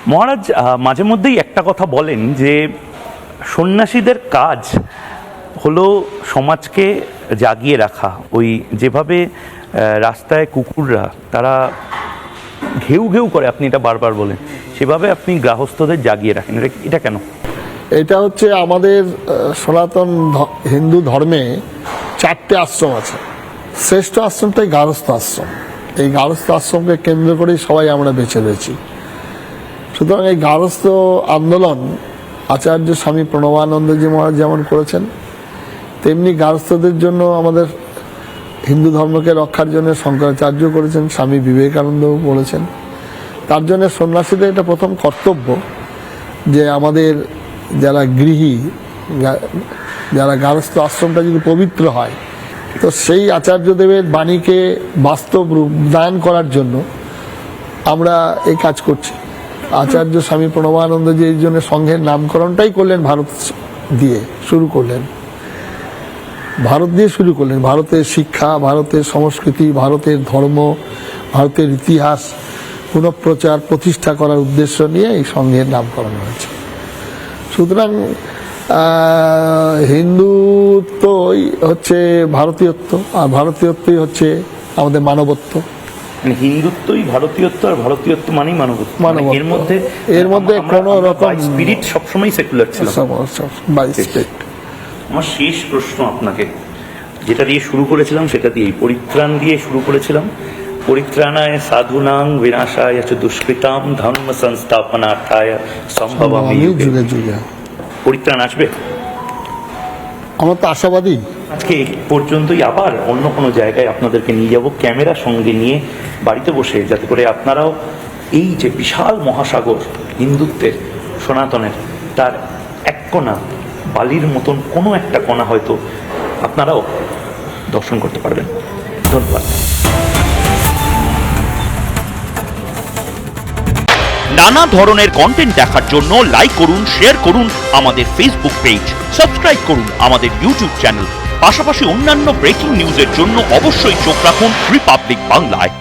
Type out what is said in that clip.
মহারাজ মাঝে মধ্যেই একটা কথা বলেন যে সন্ন্যাসীদের কাজ হলো সমাজকে জাগিয়ে রাখা। ওই যেভাবে রাস্তায় কুকুররা তারা ঘেউ ঘেউ করে, আপনি এটা বারবার বলেন, সেভাবে আপনি গৃহস্থদের জাগিয়ে রাখেন। এটা কেন? এটা হচ্ছে আমাদের সনাতন হিন্দু ধর্মে 4টে আশ্রম আছে। শ্রেষ্ঠ আশ্রমটাই গারস্থ আশ্রম। এই গারস্থ আশ্রমকে কেন্দ্র করেই সবাই আমরা বেছে রয়েছি। সুতরাং এই গারস্থ আন্দোলন আচার্য স্বামী প্রণবানন্দজি মহারাজ যেমন করেছেন, তেমনি গারস্থদের জন্য আমাদের হিন্দু ধর্মকে রক্ষার জন্য শঙ্করাচার্য করেছেন, স্বামী বিবেকানন্দও বলেছেন। তার জন্য সন্ন্যাসীদের এটা প্রথম কর্তব্য যে আমাদের যারা গৃহী, যারা গারস্থ আশ্রমটা যদি পবিত্র হয়, তো সেই আচার্যদেবের বাণীকে বাস্তব রূপ দান করার জন্য আমরা এই কাজ করছি। আচার্য স্বামী প্রণবানন্দজি এই জন্য সংঘের নামকরণটাই করলেন ভারত দিয়ে শুরু করলেন। ভারতের শিক্ষা, ভারতের সংস্কৃতি, ভারতের ধর্ম, ভারতের ইতিহাস পুনঃপ্রচার প্রতিষ্ঠা করার উদ্দেশ্য নিয়ে এই সংঘের নামকরণ হয়েছে। সুতরাং হিন্দুত্বই হচ্ছে ভারতীয়ত্ব, আর ভারতীয়ত্বই হচ্ছে আমাদের মানবত্ব। হিন্দুত্বই ভারতীয়ত্ব, আর ভারতীয়ত্ব মানেই মানবত্ব। এর মধ্যে কোনো রকম স্পিরিট সবসময় সেকুলার ছিল। আমার শেষ প্রশ্ন আপনাকে, যেটা দিয়ে শুরু করেছিলাম সেটা দিয়েই, পরিত্রাণ দিয়ে শুরু করেছিলাম। পরিত্রাণায় সাধুনাং বিনাশায় চ দুষ্কৃতাম ধর্ম সংস্থাপনার্থায় সম্ভবামি যুগে যুগে। পরিত্রাণ আসবে, আমরা তো আশাবাদী। আজকে এই পর্যন্তই। আবার অন্য কোনো জায়গায় আপনাদেরকে নিয়ে যাব ক্যামেরা সঙ্গে নিয়ে, বাড়িতে বসে, যাতে করে আপনারাও এই যে বিশাল মহাসাগর হিন্দুত্বের, সনাতনের, তার এক কোণা, বালির মতন কোনো একটা কোণা হয়তো আপনারাও দর্শন করতে পারবেন। ধন্যবাদ। নানা ধরনের কন্টেন্ট দেখার জন্য লাইক করুন, শেয়ার করুন আমাদের ফেসবুক পেজ, সাবস্ক্রাইব করুন আমাদের ইউটিউব চ্যানেল। পাশাপাশি অন্যান্য ব্রেকিং নিউজের জন্য অবশ্যই চোখ রাখুন রিপাবলিক বাংলায়।